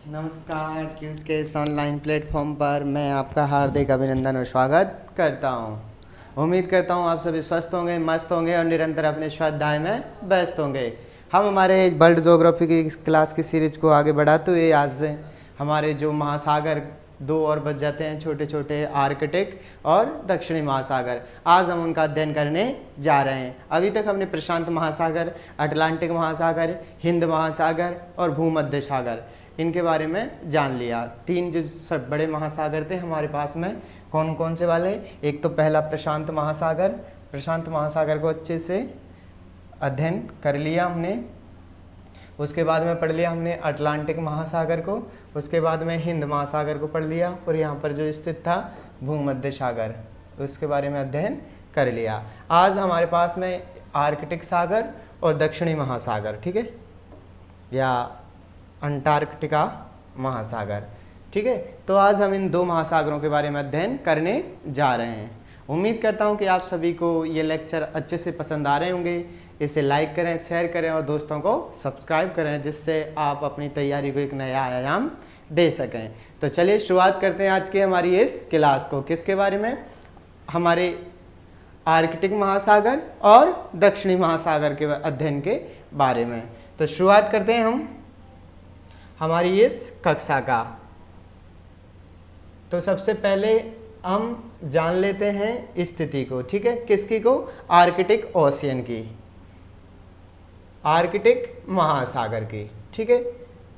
नमस्कार, क्यूज के इस ऑनलाइन प्लेटफॉर्म पर मैं आपका हार्दिक अभिनंदन और स्वागत करता हूं। उम्मीद करता हूं आप सभी स्वस्थ होंगे, मस्त होंगे और निरंतर अपने स्वाध्याय में व्यस्त होंगे। हम हमारे वर्ल्ड ज्योग्राफी की क्लास की सीरीज को आगे बढ़ाते हुए आज से हमारे जो महासागर दो और बच जाते हैं, छोटे छोटे आर्कटिक और दक्षिणी महासागर, आज हम उनका अध्ययन करने जा रहे हैं। अभी तक हमने प्रशांत महासागर, अटलांटिक महासागर, हिंद महासागर और भूमध्य सागर इनके बारे में जान लिया। तीन जो सब बड़े महासागर थे हमारे पास में, कौन कौन से वाले, एक तो पहला प्रशांत महासागर, प्रशांत महासागर को अच्छे से अध्ययन कर लिया हमने। उसके बाद में पढ़ लिया हमने अटलांटिक महासागर को, उसके बाद में हिंद महासागर को पढ़ लिया और यहाँ पर जो स्थित था भूमध्य सागर, उसके बारे में अध्ययन कर लिया। आज हमारे पास में आर्कटिक सागर और दक्षिणी महासागर, ठीक है, या अंटार्कटिका महासागर, ठीक है। तो आज हम इन दो महासागरों के बारे में अध्ययन करने जा रहे हैं। उम्मीद करता हूं कि आप सभी को ये लेक्चर अच्छे से पसंद आ रहे होंगे। इसे लाइक करें, शेयर करें और दोस्तों को सब्सक्राइब करें, जिससे आप अपनी तैयारी को एक नया आयाम दे सकें। तो चलिए शुरुआत करते हैं आज की हमारी इस क्लास को। किसके बारे में? हमारे आर्कटिक महासागर और दक्षिणी महासागर के अध्ययन के बारे में। तो शुरुआत करते हैं हम हमारी इस कक्षा का। तो सबसे पहले हम जान लेते हैं स्थिति को, ठीक है। किसकी को? आर्कटिक ओशियन की, आर्कटिक महासागर की, ठीक है।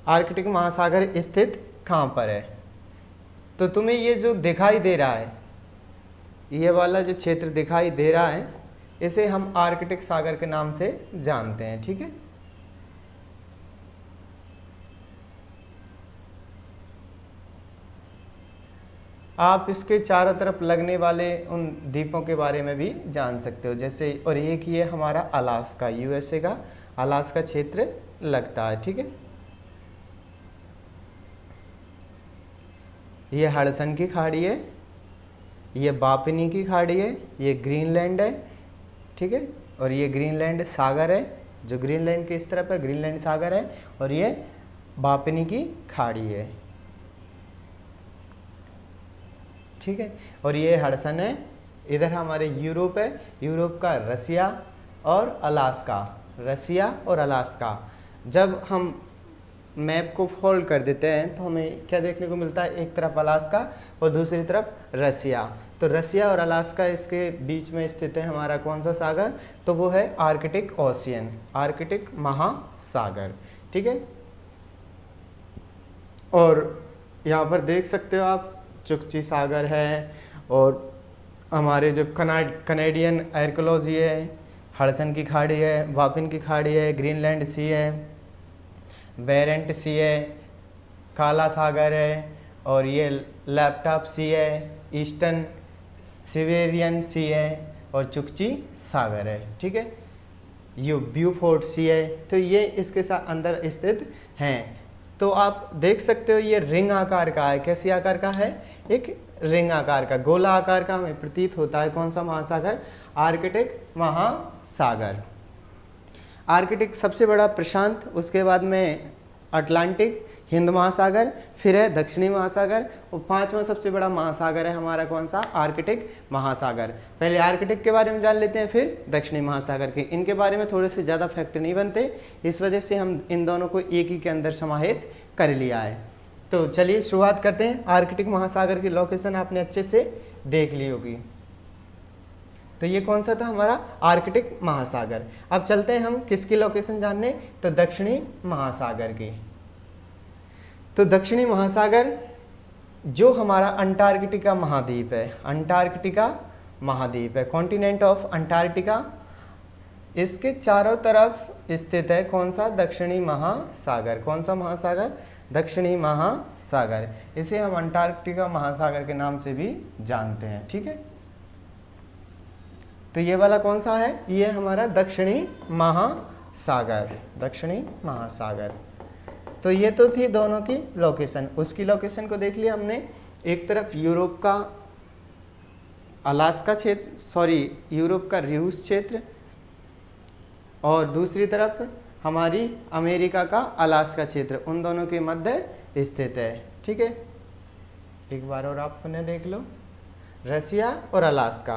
आर्कटिक महासागर स्थित कहाँ पर है? तो तुम्हें ये जो दिखाई दे रहा है, ये वाला जो क्षेत्र दिखाई दे रहा है, इसे हम आर्कटिक सागर के नाम से जानते हैं, ठीक है। आप इसके चारों तरफ लगने वाले उन द्वीपों के बारे में भी जान सकते हो, जैसे, और एक ये हमारा अलास्का, यूएसए का अलास्का क्षेत्र लगता है, ठीक है। ये हडसन की खाड़ी है, ये बापिनी की खाड़ी है, ये ग्रीनलैंड है, ठीक है, और ये ग्रीनलैंड सागर है, जो ग्रीनलैंड की इस तरफ है ग्रीनलैंड सागर है, और ये बापिनी की खाड़ी है, ठीक है। और ये हडसन है। इधर हमारे यूरोप है, यूरोप का रसिया और अलास्का, रसिया और अलास्का। जब हम मैप को फोल्ड कर देते हैं तो हमें क्या देखने को मिलता है? एक तरफ अलास्का और दूसरी तरफ रसिया। तो रसिया और अलास्का, इसके बीच में स्थित है हमारा कौन सा सागर? तो वो है आर्कटिक ओशियन, आर्कटिक महासागर, ठीक है। और यहाँ पर देख सकते हो आप, चुकची सागर है, और हमारे जो कनेडियन आर्कियोलॉजी है, हडसन की खाड़ी है, बाफिन की खाड़ी है, ग्रीनलैंड सी है, बेरेंट सी है, काला सागर है, और ये लैपटॉप सी है, ईस्टर्न सिवेरियन सी है, और चुकची सागर है, ठीक है। ये ब्यूफोर्ट सी है। तो ये इसके साथ अंदर स्थित हैं। तो आप देख सकते हो ये रिंग आकार का है। कैसी आकार का है? एक रिंग आकार का, गोला आकार का हमें प्रतीत होता है। कौन सा महासागर? आर्कटिक महासागर। आर्कटिक सबसे बड़ा प्रशांत, उसके बाद में अटलांटिक, हिंद महासागर, फिर है दक्षिणी महासागर, और पांचवा सबसे बड़ा महासागर है हमारा कौन सा? आर्कटिक महासागर। पहले आर्कटिक के बारे में जान लेते हैं, फिर दक्षिणी महासागर के। इनके बारे में थोड़े से ज़्यादा फैक्ट नहीं बनते, इस वजह से हम इन दोनों को एक ही के अंदर समाहित कर लिया है। तो चलिए शुरुआत करते हैं। आर्कटिक महासागर की लोकेशन आपने अच्छे से देख ली होगी। तो ये कौन सा था? हमारा आर्कटिक महासागर। अब चलते हैं हम किसकी लोकेशन जानने? तो दक्षिणी महासागर की। तो दक्षिणी महासागर जो हमारा अंटार्कटिका महाद्वीप है, अंटार्कटिका महाद्वीप है, कॉन्टिनेंट ऑफ अंटार्कटिका, इसके चारों तरफ स्थित है कौन सा? दक्षिणी महासागर। कौन सा महासागर? दक्षिणी महासागर। इसे हम अंटार्कटिका महासागर के नाम से भी जानते हैं, ठीक है। तो ये वाला कौन सा है? ये हमारा दक्षिणी महासागर, दक्षिणी महासागर। तो ये तो थी दोनों की लोकेशन। उसकी लोकेशन को देख लिया हमने। एक तरफ यूरोप का अलास्का क्षेत्र, यूरोप का रूस क्षेत्र, और दूसरी तरफ हमारी अमेरिका का अलास्का क्षेत्र, उन दोनों के मध्य स्थित है। ठीक है, एक बार और आपने देख लो, रसिया और अलास्का,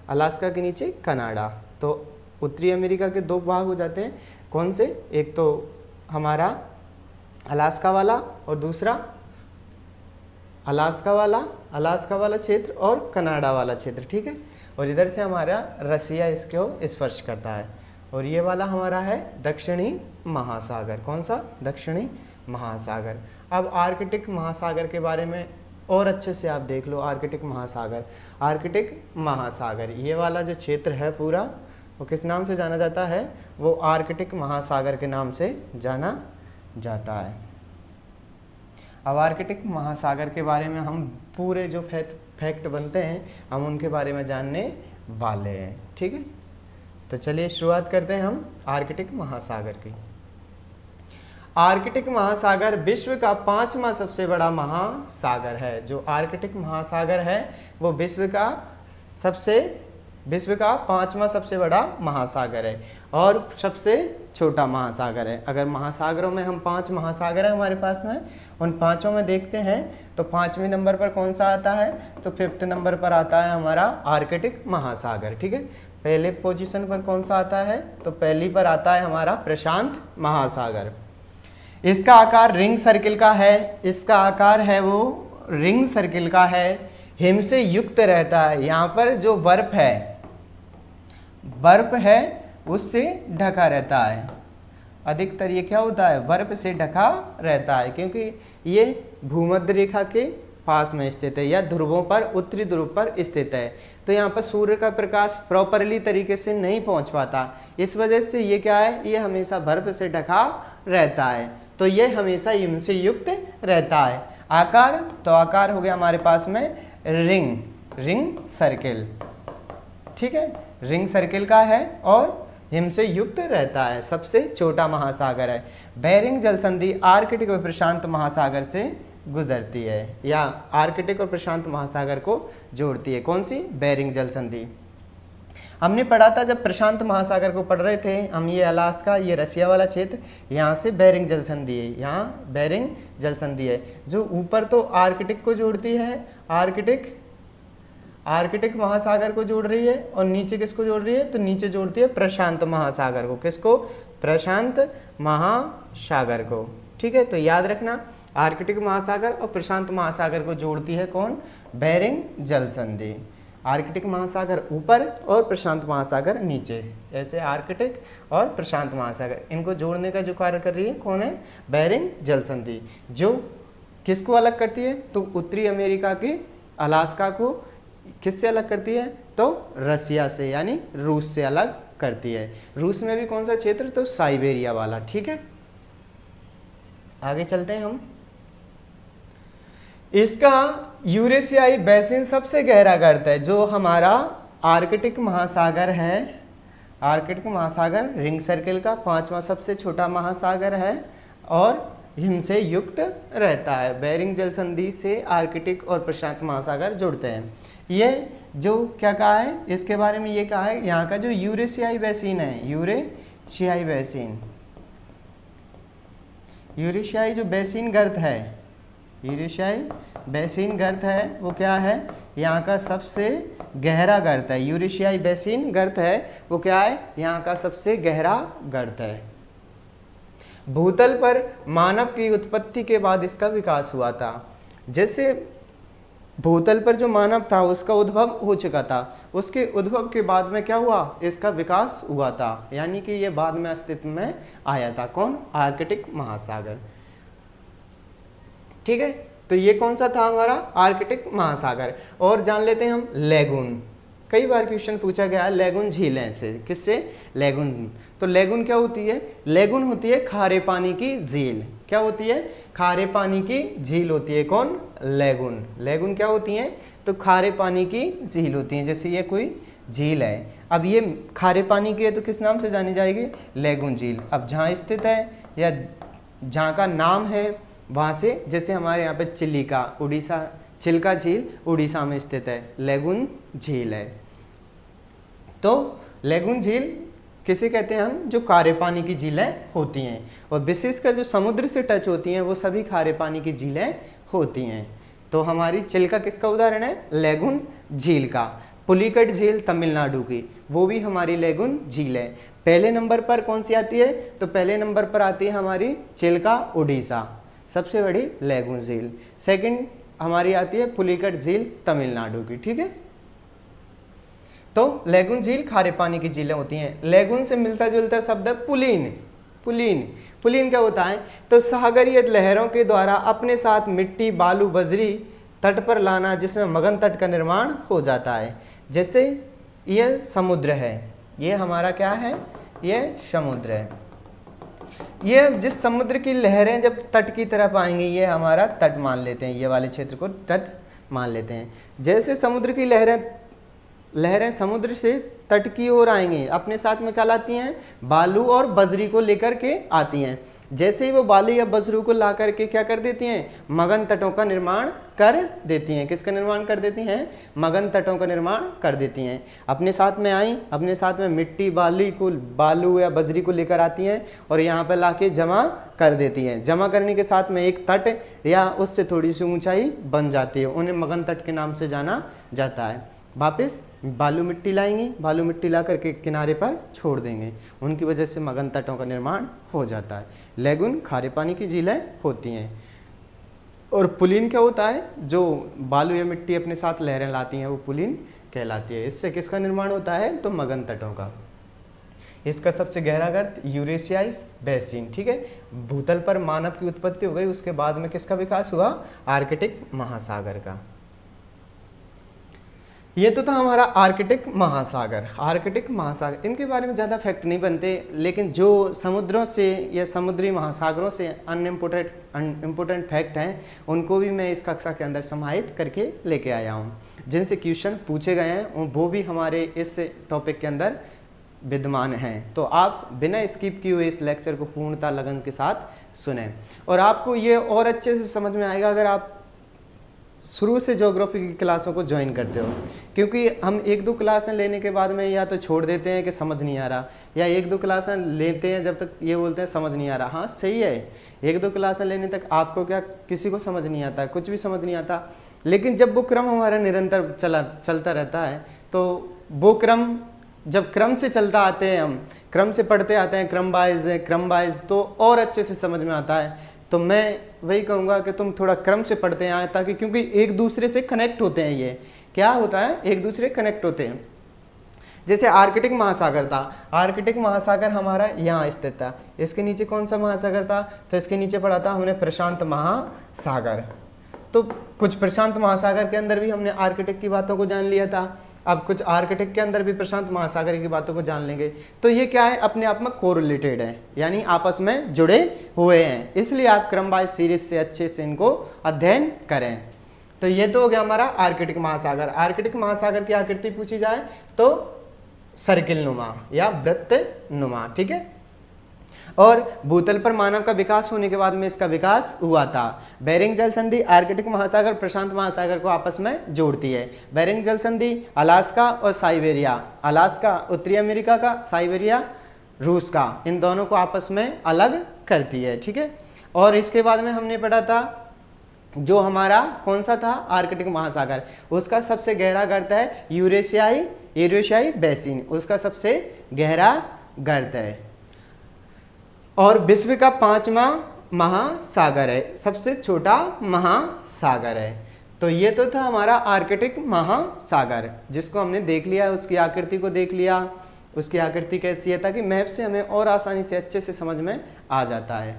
अलास्का के नीचे कनाडा। तो उत्तरी अमेरिका के दो भाग हो जाते हैं, कौन से, एक तो हमारा अलास्का वाला और दूसरा अलास्का वाला क्षेत्र और कनाडा वाला क्षेत्र। ठीक है, और इधर से हमारा रसिया इसको स्पर्श करता है, और ये वाला हमारा है दक्षिणी महासागर। कौन सा, दक्षिणी महासागर। अब आर्कटिक महासागर के बारे में और अच्छे से आप देख लो। आर्कटिक महासागर ये वाला जो क्षेत्र है पूरा, वो किस नाम से जाना जाता है, वो आर्कटिक महासागर के नाम से जाना जाता है। अब आर्कटिक महासागर के बारे में हम पूरे जो फैक्ट बनते हैं हम उनके बारे में जानने वाले हैं। ठीक है, तो चलिए शुरुआत करते हैं हम आर्कटिक महासागर की। आर्कटिक महासागर विश्व का 5वां सबसे बड़ा महासागर है। जो आर्कटिक महासागर है वो विश्व का 5वां सबसे बड़ा महासागर है और सबसे छोटा महासागर है। अगर महासागरों में हम 5 महासागर हैं हमारे पास में, उन पांचों में देखते हैं तो 5वें नंबर पर कौन सा आता है, तो 5th नंबर पर आता है हमारा आर्कटिक महासागर। ठीक है, पहले पोजीशन पर कौन सा आता है, तो पहली पर आता है हमारा प्रशांत महासागर। इसका आकार रिंग सर्किल का है, इसका आकार है वो रिंग सर्किल का है, हिम से युक्त रहता है। यहाँ पर जो बर्फ है उससे ढका रहता है। अधिकतर ये क्या होता है, बर्फ से ढका रहता है, क्योंकि ये भूमध्य रेखा के पास में स्थित है या ध्रुवों पर, उत्तरी ध्रुव पर स्थित है। तो यहाँ पर सूर्य का प्रकाश प्रॉपरली तरीके से नहीं पहुँच पाता, इस वजह से ये क्या है, ये हमेशा बर्फ से ढका रहता है। तो ये हमेशा हिम से युक्त रहता है। आकार, तो आकार हो गया हमारे पास में रिंग सर्किल। ठीक है, रिंग सर्किल का है और हिम से युक्त रहता है। सबसे छोटा महासागर है। बेरिंग जलसंधि आर्कटिक और प्रशांत महासागर से गुजरती है या आर्कटिक और प्रशांत महासागर को जोड़ती है। कौन सी, बेरिंग जलसंधि। हमने पढ़ा था जब प्रशांत महासागर को पढ़ रहे थे हम, ये अलास्का, ये रसिया वाला क्षेत्र, यहाँ से बेरिंग जलसंधि है, यहाँ बेरिंग जलसंधि है जो ऊपर तो आर्कटिक को जोड़ती है, आर्कटिक महासागर को जोड़ रही है, और नीचे किसको जोड़ रही है, तो नीचे जोड़ती है प्रशांत महासागर को। किसको, प्रशांत महासागर को। ठीक है, तो याद रखना आर्कटिक महासागर और प्रशांत महासागर को जोड़ती है कौन, बेरिंग जलसंधि। आर्कटिक महासागर ऊपर और प्रशांत महासागर नीचे, ऐसे आर्कटिक और प्रशांत महासागर, इनको जोड़ने का जो कार्य कर रही है कौन है, बेरिंग जलसंधि। जो किसको अलग करती है, तो उत्तरी अमेरिका के अलास्का को किससे अलग करती है, तो रसिया से यानी रूस से अलग करती है। रूस में भी कौन सा क्षेत्र, तो साइबेरिया वाला। ठीक है, आगे चलते हैं हम। इसका यूरेशियाई बेसिन सबसे गहरा गर्त है। जो हमारा आर्कटिक महासागर है, आर्कटिक महासागर रिंग सर्किल का 5वां सबसे छोटा महासागर है और हिम से युक्त रहता है। बेरिंग जलसंधि से आर्कटिक और प्रशांत महासागर जुड़ते हैं। ये जो क्या कहा है इसके बारे में, ये कहा है यहाँ का जो यूरेशियाई बेसिन है, यूरेशियाई जो बेसिन गर्त है, यूरेशियाई बेसिन गर्त है वो क्या है, यहाँ का सबसे गहरा गर्त है। यूरेशियाई बेसिन गर्त है वो क्या है, यहाँ का सबसे गहरा गर्त है। भूतल पर मानव की उत्पत्ति के बाद इसका विकास हुआ था। जैसे भूतल पर जो मानव था उसका उद्भव हो चुका था, उसके उद्भव के बाद में क्या हुआ, इसका विकास हुआ था, यानी कि ये बाद में अस्तित्व में आया था। कौन, आर्कटिक महासागर। ठीक है, तो ये कौन सा था हमारा, आर्कटिक महासागर। और जान लेते हैं हम लेगून। कई बार क्वेश्चन पूछा गया लेगून झीलें से, किससे, लेगून। तो लेगून क्या होती है, लेगून होती है खारे पानी की झील। क्या होती है, खारे पानी की झील होती है। कौन, लेगून। लेगून क्या होती है, तो खारे पानी की झील होती हैं। जैसे ये कोई झील है, अब ये खारे पानी की है तो किस नाम से जानी जाएगी, लेगून झील। अब जहाँ स्थित है या जहाँ का नाम है वहाँ से, जैसे हमारे यहाँ पे चिलिका, उड़ीसा, चिल्का झील उड़ीसा में स्थित है, लेगून झील है। तो लेगून झील किसे कहते हैं हम, जो खारे पानी की झीलें होती हैं, और विशेषकर जो समुद्र से टच होती हैं वो सभी खारे पानी की झीलें होती हैं। तो हमारी चिल्का किसका उदाहरण है, लेगुन झील का। पुलिकट झील तमिलनाडु की, वो भी हमारी लेगुन झील है। पहले नंबर पर कौन सी आती है, तो पहले नंबर पर आती है हमारी चिल्का उड़ीसा, सबसे बड़ी लेगुन झील। सेकंड हमारी आती है पुलिकट झील तमिलनाडु की, ठीक है। तो लेगुन झील खारे पानी की झीलें होती हैं। लेगुन से मिलता जुलता शब्द है पुलीन। पुलीन पुलीन क्या होता है, तो सागरीय लहरों के द्वारा अपने साथ मिट्टी, बालू, बजरी तट पर लाना, जिसमें मगन तट का निर्माण हो जाता है। जैसे यह समुद्र है, ये हमारा क्या है, ये समुद्र है। ये जिस समुद्र की लहरें जब तट की तरफ आएंगी ये हमारा तट मान लेते हैं, ये वाले क्षेत्र को तट मान लेते हैं। जैसे समुद्र की लहरें समुद्र से तट की ओर आएंगी, अपने साथ में क्या लाती हैं, बालू और बजरी को लेकर के आती हैं। जैसे ही वो बालू या बजरू को ला करके क्या कर देती हैं, मगन तटों का निर्माण कर देती हैं। किसका निर्माण कर देती हैं, मगन तटों का निर्माण कर देती हैं। अपने साथ में आई, अपने साथ में मिट्टी, बालू या बजरी को लेकर आती हैं और यहाँ पर लाके जमा कर देती हैं। जमा करने के साथ में एक तट या उससे थोड़ी सी ऊंचाई बन जाती है, उन्हें मगन तट के नाम से जाना जाता है। वापस बालू मिट्टी लाएंगे, बालू मिट्टी ला करके किनारे पर छोड़ देंगे, उनकी वजह से मगन तटों का निर्माण हो जाता है। लेगुन खारे पानी की झीलें होती हैं। और पुलिन क्या होता है, जो बालू या मिट्टी अपने साथ लहरें लाती हैं वो पुलिन कहलाती है। इससे किसका निर्माण होता है, तो मगन तटों का। इसका सबसे गहरा गर्त यूरेशियाई बेसिन, ठीक है। भूतल पर मानव की उत्पत्ति हो गई, उसके बाद में किसका विकास हुआ, आर्कटिक महासागर का। ये तो था हमारा आर्कटिक महासागर। आर्कटिक महासागर, इनके बारे में ज़्यादा फैक्ट नहीं बनते, लेकिन जो समुद्रों से या समुद्री महासागरों से अनइम्पोर्टेंट फैक्ट हैं उनको भी मैं इस कक्षा के अंदर समाहित करके लेके आया हूँ, जिनसे क्वेश्चन पूछे गए हैं वो भी हमारे इस टॉपिक के अंदर विद्यमान हैं। तो आप बिना स्किप किए हुए इस लेक्चर को पूर्णता लगन के साथ सुने, और आपको ये और अच्छे से समझ में आएगा अगर आप शुरू से ज्योग्राफी की क्लासों को ज्वाइन करते हो। क्योंकि हम 1-2 क्लासें लेने के बाद में या तो छोड़ देते हैं कि समझ नहीं आ रहा, या 1-2 क्लासें लेते हैं जब तक ये बोलते हैं समझ नहीं आ रहा। हाँ सही है, 1-2 क्लासें लेने तक आपको क्या किसी को समझ नहीं आता, कुछ भी समझ नहीं आता, लेकिन जब वो क्रम हमारा निरंतर चलता रहता है, तो वो क्रम जब क्रम से चलता आते हैं, हम क्रम से पढ़ते आते हैं, क्रम वाइज तो और अच्छे से समझ में आता है। तो मैं वही कहूँगा कि तुम थोड़ा क्रम से पढ़ते आए, ताकि क्योंकि एक दूसरे से कनेक्ट होते हैं। ये क्या होता है, एक दूसरे कनेक्ट होते हैं। जैसे आर्कटिक महासागर था, आर्कटिक महासागर हमारा यहाँ स्थित था। इसके नीचे कौन सा महासागर था, तो इसके नीचे पढ़ा था हमने प्रशांत महासागर। तो कुछ प्रशांत महासागर के अंदर भी हमने आर्कटिक की बातों को जान लिया था, अब कुछ आर्कटिक के अंदर भी प्रशांत महासागर की बातों को जान लेंगे। तो ये क्या है, अपने आप में कोरिलेटेड है, यानी आपस में जुड़े हुए हैं। इसलिए आप क्रम वाइज सीरीज से अच्छे से इनको अध्ययन करें। तो ये तो हो गया हमारा आर्कटिक महासागर। आर्कटिक महासागर की आकृति पूछी जाए तो सर्किल नुमा या वृत्त नुमा, ठीक है। और भूतल पर मानव का विकास होने के बाद में इसका विकास हुआ था। बेरिंग जल संधि आर्कटिक महासागर प्रशांत महासागर को आपस में जोड़ती है। बेरिंग जल संधि अलास्का और साइबेरिया, अलास्का उत्तरी अमेरिका का, साइबेरिया रूस का, इन दोनों को आपस में अलग करती है, ठीक है। और इसके बाद में हमने पढ़ा था जो हमारा कौन सा था, आर्कटिक महासागर, उसका सबसे गहरा गर्त है यूरेशियाई बेसिन, उसका सबसे गहरा गर्त है। और विश्व का 5वां महासागर है, सबसे छोटा महासागर है। तो ये तो था हमारा आर्कटिक महासागर, जिसको हमने देख लिया, उसकी आकृति को देख लिया। उसकी आकृति कैसी है, ताकि मैप से हमें और आसानी से अच्छे से समझ में आ जाता है।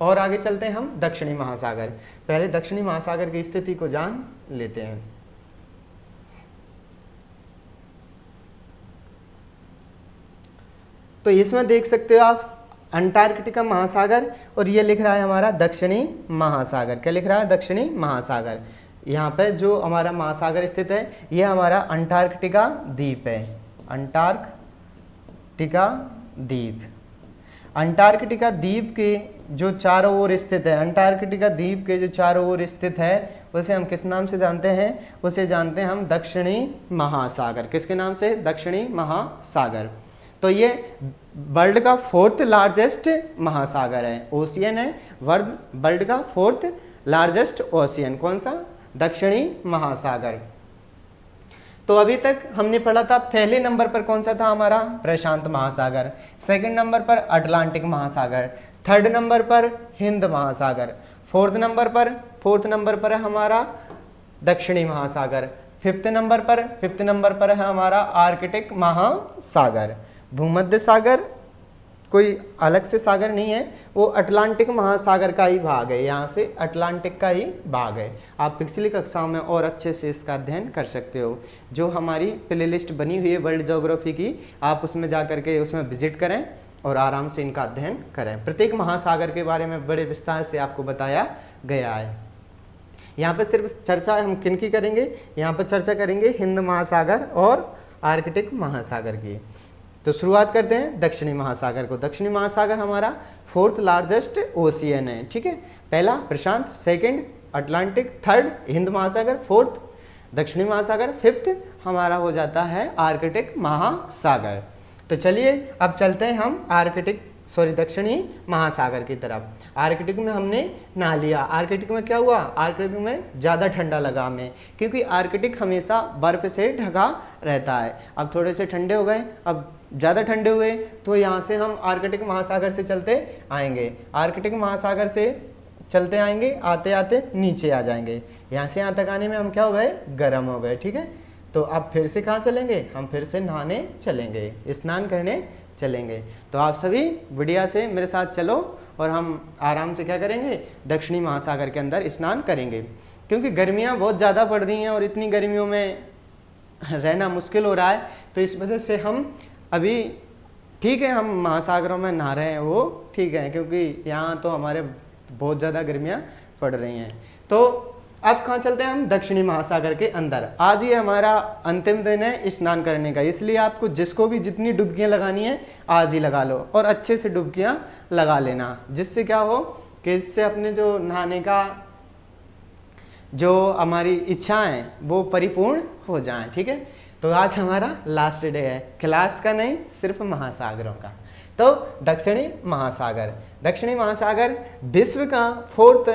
और आगे चलते हैं हम दक्षिणी महासागर। पहले दक्षिणी महासागर की स्थिति को जान लेते हैं। तो इसमें देख सकते हो आप अंटार्कटिका महासागर, और ये लिख रहा है हमारा दक्षिणी महासागर। क्या लिख रहा है, दक्षिणी महासागर। यहाँ पे जो हमारा महासागर स्थित है ये हमारा अंटार्कटिका द्वीप है, अंटार्कटिका द्वीप। अंटार्कटिका द्वीप के जो चारों ओर स्थित है, अंटार्कटिका द्वीप के जो चारों ओर स्थित है उसे हम किस नाम से जानते हैं, उसे जानते हैं हम दक्षिणी महासागर। किसके नाम से, दक्षिणी महासागर। तो ये वर्ल्ड का 4th लार्जेस्ट महासागर है, ओशियन है, वर्ल्ड का 4th लार्जेस्ट ओशियन। कौन सा? दक्षिणी महासागर। तो अभी तक हमने पढ़ा था पहले नंबर पर कौन सा था हमारा? प्रशांत महासागर, सेकंड नंबर पर अटलांटिक महासागर, थर्ड नंबर पर हिंद महासागर, फोर्थ नंबर पर है हमारा दक्षिणी महासागर, फिफ्थ नंबर पर है हमारा आर्कटिक महासागर। भूमध्य सागर कोई अलग से सागर नहीं है, वो अटलांटिक महासागर का ही भाग है, यहाँ से अटलांटिक का ही भाग है। आप पिछली कक्षाओं में और अच्छे से इसका अध्ययन कर सकते हो। जो हमारी प्ले लिस्ट बनी हुई है वर्ल्ड ज्योग्राफी की, आप उसमें जा करके उसमें विजिट करें और आराम से इनका अध्ययन करें। प्रत्येक महासागर के बारे में बड़े विस्तार से आपको बताया गया है। यहाँ पर सिर्फ चर्चा हम किन की करेंगे? यहाँ पर चर्चा करेंगे हिंद महासागर और आर्कटिक महासागर की। तो शुरुआत करते हैं दक्षिणी महासागर को। दक्षिणी महासागर हमारा 4th लार्जेस्ट ओशियन है, ठीक है। पहला प्रशांत, सेकंड अटलांटिक, थर्ड हिंद महासागर, फोर्थ दक्षिणी महासागर, फिफ्थ हमारा हो जाता है आर्कटिक महासागर। तो चलिए अब चलते हैं हम दक्षिणी महासागर की तरफ। आर्कटिक में हमने नहा लिया। आर्कटिक में क्या हुआ? आर्कटिक में ज़्यादा ठंडा लगा हमें, क्योंकि आर्कटिक हमेशा बर्फ से ढका रहता है। अब थोड़े से ठंडे हो गए, अब ज़्यादा ठंडे हुए, तो यहाँ से हम आर्कटिक महासागर से चलते आएंगे। आर्कटिक महासागर से चलते आएंगे, आते आते नीचे आ जाएंगे। यहाँ से यहाँ तक आने में हम क्या हो गए? गर्म हो गए, ठीक है। तो अब फिर से कहाँ चलेंगे? हम फिर से नहाने चलेंगे, स्नान करने चलेंगे। तो आप सभी बढ़िया से मेरे साथ चलो और हम आराम से क्या करेंगे? दक्षिणी महासागर के अंदर स्नान करेंगे, क्योंकि गर्मियाँ बहुत ज़्यादा पड़ रही हैं और इतनी गर्मियों में रहना मुश्किल हो रहा है। तो इस वजह से हम अभी ठीक है, हम महासागरों में नहा रहे हैं, वो ठीक है, क्योंकि यहाँ तो हमारे बहुत ज़्यादा गर्मियाँ पड़ रही हैं। तो अब कहाँ चलते हैं हम? दक्षिणी महासागर के अंदर। आज ये हमारा अंतिम दिन है स्नान करने का, इसलिए आपको जिसको भी जितनी डुबकियाँ लगानी है आज ही लगा लो और अच्छे से डुबकियाँ लगा लेना, जिससे क्या हो कि इससे अपने जो नहाने का जो हमारी इच्छा है वो परिपूर्ण हो जाए, ठीक है। तो आज हमारा लास्ट डे है, क्लास का नहीं, सिर्फ महासागरों का। तो दक्षिणी महासागर विश्व का 4th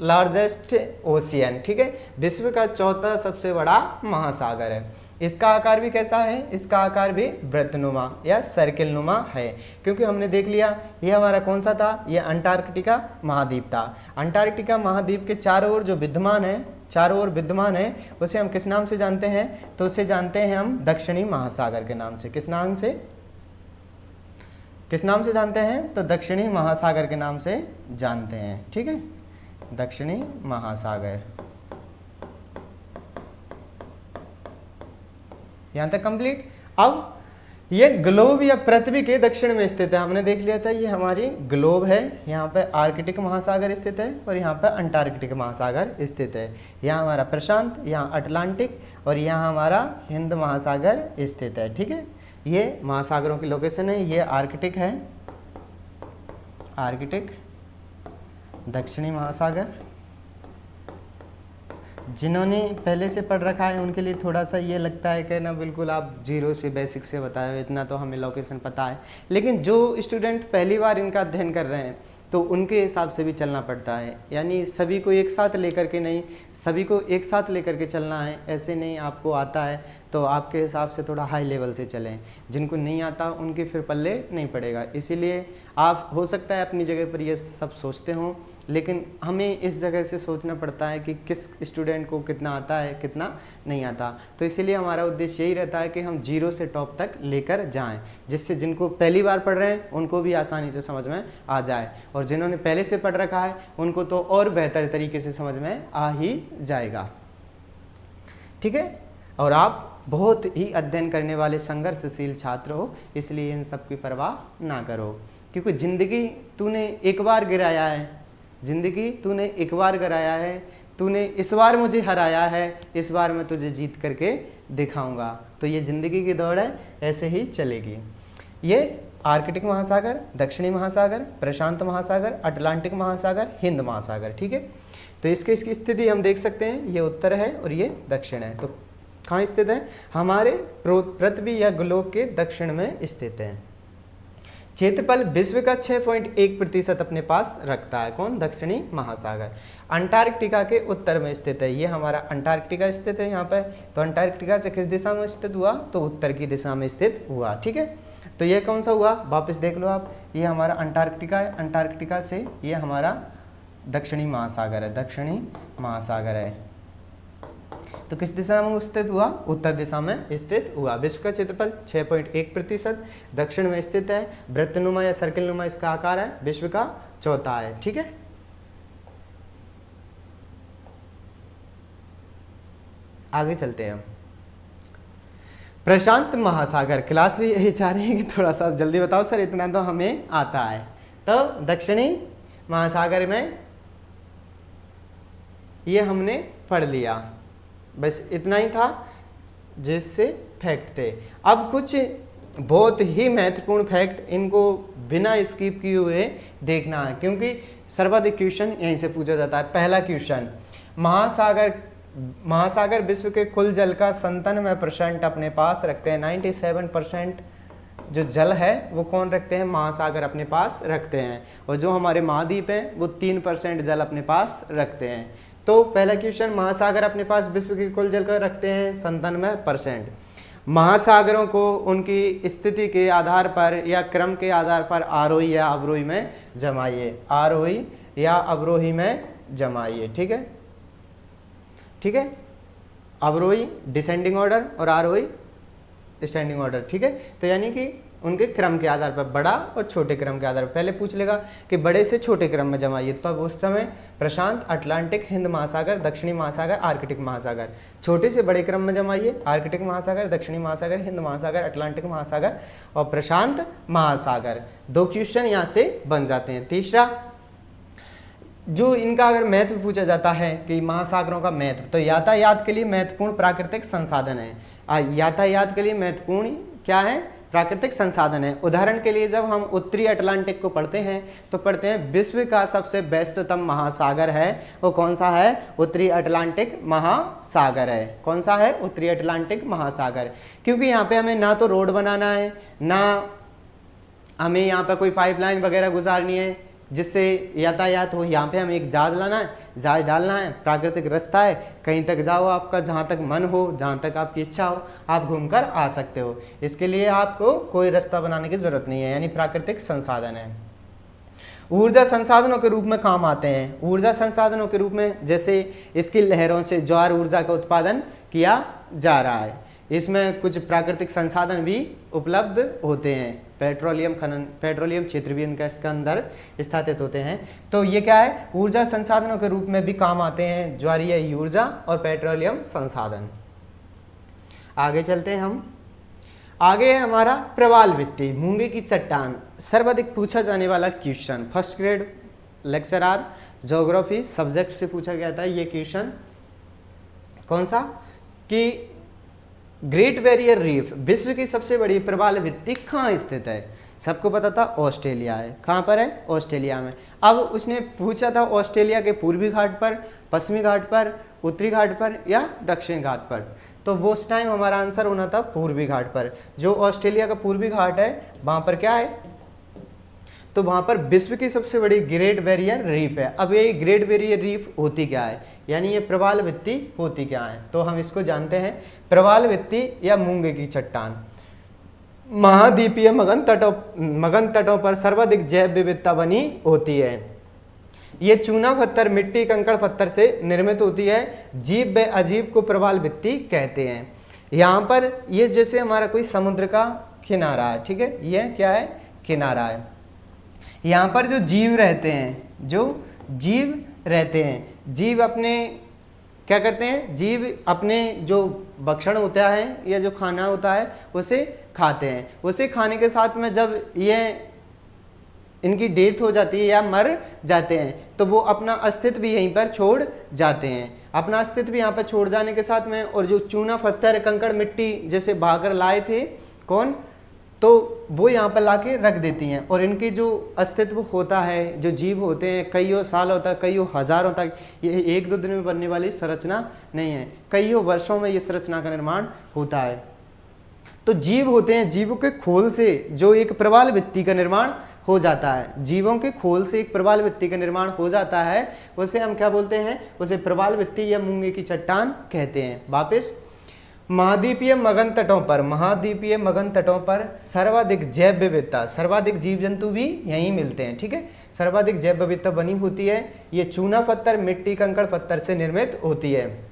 लार्जेस्ट ओशियन, ठीक है, विश्व का 4था सबसे बड़ा महासागर है। इसका आकार भी कैसा है? इसका आकार भी वृत्तनुमा या सर्किल नुमा है, क्योंकि हमने देख लिया ये हमारा कौन सा था? ये अंटार्कटिका महाद्वीप था। अंटार्कटिका महाद्वीप के चारों ओर जो विद्यमान है उसे हम किस नाम से जानते हैं? तो उसे जानते हैं हम दक्षिणी महासागर के नाम से। किस नाम से जानते हैं? तो दक्षिणी महासागर के नाम से जानते हैं, ठीक है, दक्षिणी महासागर। यहां तक कंप्लीट। अब ये ग्लोब या पृथ्वी के दक्षिण में स्थित है, हमने देख लिया था, ये हमारी ग्लोब है। यहाँ पे आर्कटिक महासागर स्थित है और यहाँ पे अंटार्कटिक महासागर स्थित है। यहाँ हमारा प्रशांत, यहाँ अटलांटिक और यहाँ हमारा हिंद महासागर स्थित है, ठीक है। ये महासागरों की लोकेशन है। ये आर्कटिक है, आर्कटिक दक्षिणी महासागर। जिन्होंने पहले से पढ़ रखा है उनके लिए थोड़ा सा ये लगता है कि ना बिल्कुल आप जीरो से बेसिक से बता रहे हो, इतना तो हमें लोकेशन पता है। लेकिन जो स्टूडेंट पहली बार इनका अध्ययन कर रहे हैं तो उनके हिसाब से भी चलना पड़ता है, यानी सभी को एक साथ लेकर के नहीं, सभी को एक साथ लेकर के चलना है। ऐसे नहीं आपको आता है तो आपके हिसाब से थोड़ा हाई लेवल से चलें, जिनको नहीं आता उनके फिर पल्ले नहीं पड़ेगा। इसीलिए आप हो सकता है अपनी जगह पर ये सब सोचते हों, लेकिन हमें इस जगह से सोचना पड़ता है कि किस स्टूडेंट को कितना आता है कितना नहीं आता। तो इसीलिए हमारा उद्देश्य यही रहता है कि हम जीरो से टॉप तक लेकर जाएं, जिससे जिनको पहली बार पढ़ रहे हैं उनको भी आसानी से समझ में आ जाए, और जिन्होंने पहले से पढ़ रखा है उनको तो और बेहतर तरीके से समझ में आ ही जाएगा, ठीक है। और आप बहुत ही अध्ययन करने वाले संघर्षशील छात्र हो, इसलिए इन सब की परवाह ना करो, क्योंकि ज़िंदगी तूने एक बार गिराया है, ज़िंदगी तूने एक बार कराया है, तूने इस बार मुझे हराया है, इस बार मैं तुझे जीत करके दिखाऊंगा। तो ये ज़िंदगी की दौड़ है, ऐसे ही चलेगी। ये आर्कटिक महासागर, दक्षिणी महासागर, प्रशांत महासागर, अटलांटिक महासागर, हिंद महासागर, ठीक है। तो इसकी स्थिति हम देख सकते हैं, ये उत्तर है और ये दक्षिण है। तो कहाँ स्थित है? हमारे पृथ्वी या गोलक के दक्षिण में स्थित है। क्षेत्रफल विश्व का 6.1% अपने पास रखता है। कौन? दक्षिणी महासागर। अंटार्कटिका के उत्तर में स्थित है। ये हमारा अंटार्कटिका स्थित है यहाँ पे। तो अंटार्कटिका से किस दिशा में स्थित हुआ? तो उत्तर की दिशा में स्थित हुआ। ठीक है, तो ये कौन सा हुआ? वापस देख लो आप, ये हमारा अंटार्कटिका है। अंटार्कटिका से ये हमारा दक्षिणी महासागर है, दक्षिणी महासागर है। तो किस दिशा में स्थित हुआ? उत्तर दिशा में स्थित हुआ। विश्व का क्षेत्रफल 6.1%, दक्षिण में स्थित है। वृत्तनुमा या सर्किलनुमा इसका आकार है, विश्व का चौथा है। ठीक है, आगे चलते हैं हम। प्रशांत महासागर, क्लास भी यही चाह रहे हैं कि थोड़ा सा जल्दी बताओ सर, इतना तो हमें आता है। तो दक्षिणी महासागर में ये हमने पढ़ लिया, बस इतना ही था जिससे फैक्ट थे। अब कुछ बहुत ही महत्वपूर्ण फैक्ट, इनको बिना स्किप किए हुए देखना है, क्योंकि सर्वाधिक क्वेश्चन यहीं से पूछा जाता है। पहला क्वेश्चन, महासागर विश्व के कुल जल का 97% अपने पास रखते हैं। 97% जो जल है वो कौन रखते हैं? महासागर अपने पास रखते हैं। और जो हमारे महाद्वीप हैं वो 3% जल अपने पास रखते हैं। तो पहला क्वेश्चन, महासागर अपने पास विश्व के कुल जल का रखते हैं 97%। महासागरों को उनकी स्थिति के आधार पर या क्रम के आधार पर आरोही या अवरोही में जमाइए, आरोही या अवरोही में जमाइए। ठीक है, ठीक है, अवरोही डिसेंडिंग ऑर्डर और आरोही स्टैंडिंग ऑर्डर। ठीक है, तो यानी कि उनके क्रम के आधार पर, बड़ा और छोटे क्रम के आधार पर। पहले पूछ लेगा कि बड़े से छोटे क्रम में जमाइए, तो अब उस समय प्रशांत, अटलांटिक, हिंद महासागर, दक्षिणी महासागर, आर्कटिक महासागर। छोटे से बड़े क्रम में जमाइए, आर्कटिक महासागर, दक्षिणी महासागर, हिंद महासागर, अटलांटिक महासागर और प्रशांत महासागर। 2 क्वेश्चन यहाँ से बन जाते हैं। तीसरा, जो इनका अगर महत्व पूछा जाता है कि महासागरों का महत्व, तो यातायात के लिए महत्वपूर्ण प्राकृतिक संसाधन है। यातायात के लिए महत्वपूर्ण क्या है? प्राकृतिक संसाधन है। उदाहरण के लिए जब हम उत्तरी अटलांटिक को पढ़ते हैं तो पढ़ते हैं विश्व का सबसे व्यस्ततम महासागर है, वो कौन सा है? उत्तरी अटलांटिक महासागर है। कौन सा है? उत्तरी अटलांटिक महासागर। क्योंकि यहाँ पे हमें ना तो रोड बनाना है, ना हमें यहाँ पे कोई पाइपलाइन वगैरह गुजारनी है जिससे यातायात हो। यहाँ पे हमें एक जहाज लाना है, जहाज डालना है, प्राकृतिक रास्ता है, कहीं तक जाओ, आपका जहाँ तक मन हो, जहाँ तक आपकी इच्छा हो, आप घूमकर आ सकते हो। इसके लिए आपको कोई रास्ता बनाने की जरूरत नहीं है, यानी प्राकृतिक संसाधन है। ऊर्जा संसाधनों के रूप में काम आते हैं। ऊर्जा संसाधनों के रूप में जैसे इसकी लहरों से ज्वार ऊर्जा का उत्पादन किया जा रहा है। इसमें कुछ प्राकृतिक संसाधन भी उपलब्ध होते हैं। पेट्रोलियम खनन, पेट्रोलियम क्षेत्र भी इनका इसके अंदर स्थापित होते हैं। तो ये क्या है? ऊर्जा संसाधनों के रूप में भी काम आते हैं, ज्वारीय ऊर्जा और पेट्रोलियम संसाधन। आगे चलते हैं हम। आगे है हमारा प्रवाल भित्ति, मूंगे की चट्टान। सर्वाधिक पूछा जाने वाला question, first grade lecturer geography subject से पूछा गया था ये क्वेश्चन। कौन सा? कि ग्रेट बैरियर रीफ, विश्व की सबसे बड़ी प्रवाल भित्ति कहाँ स्थित है? सबको पता था ऑस्ट्रेलिया है। कहाँ पर है? ऑस्ट्रेलिया में। अब उसने पूछा था ऑस्ट्रेलिया के पूर्वी घाट पर, पश्चिमी घाट पर, उत्तरी घाट पर या दक्षिण घाट पर। तो वो उस टाइम हमारा आंसर होना था पूर्वी घाट पर। जो ऑस्ट्रेलिया का पूर्वी घाट है वहाँ पर क्या है? तो वहाँ पर विश्व की सबसे बड़ी ग्रेट बैरियर रीफ है। अब ये ग्रेट बैरियर रीफ होती क्या है, यानी ये प्रवाल भित्ति होती क्या है? तो हम इसको जानते हैं, प्रवाल भित्ति या मूंगे की चट्टान महाद्वीपीय मगन तटों पर सर्वाधिक जैव विविधता बनी होती है। ये चूना पत्थर, मिट्टी, कंकड़ पत्थर से निर्मित होती है। जीव व अजीब को प्रवाल भित्ति कहते हैं। यहाँ पर ये जैसे हमारा कोई समुद्र का किनारा है, ठीक है, ये क्या है? किनारा है। यहाँ पर जो जीव रहते हैं, जीव अपने क्या करते हैं? जीव अपने जो भक्षण होता है या जो खाना होता है उसे खाते हैं। उसे खाने के साथ में जब ये इनकी डेथ हो जाती है या मर जाते हैं तो वो अपना अस्तित्व भी यहीं पर छोड़ जाते हैं। अपना अस्तित्व यहाँ पर छोड़ जाने के साथ में, और जो चूना पत्थर, कंकड़, मिट्टी जैसे भाकर लाए थे कौन? तो वो यहाँ पर ला के रख देती हैं, और इनकी जो अस्तित्व होता है, जो जीव होते हैं, कईयों साल होता है, कईयों हज़ारों तक, ये एक दो दिन में बनने वाली संरचना नहीं है, कईयों वर्षों में ये संरचना का निर्माण होता है। तो जीव होते हैं, जीवों के खोल से जो एक प्रवाल भित्ति का निर्माण हो जाता है, जीवों के खोल से एक प्रवाल भित्ति का निर्माण हो जाता है, उसे हम क्या बोलते हैं, उसे प्रवाल भित्ति या मूंगे की चट्टान कहते हैं। वापस, महाद्वीपीय मगन तटों पर, महाद्वीपीय मगन तटों पर सर्वाधिक जैव विविधता, सर्वाधिक जीव जंतु भी यहीं मिलते हैं, ठीक है, सर्वाधिक जैव विविधता बनी होती है। ये चूना पत्थर, मिट्टी, कंकड़ पत्थर से निर्मित होती है।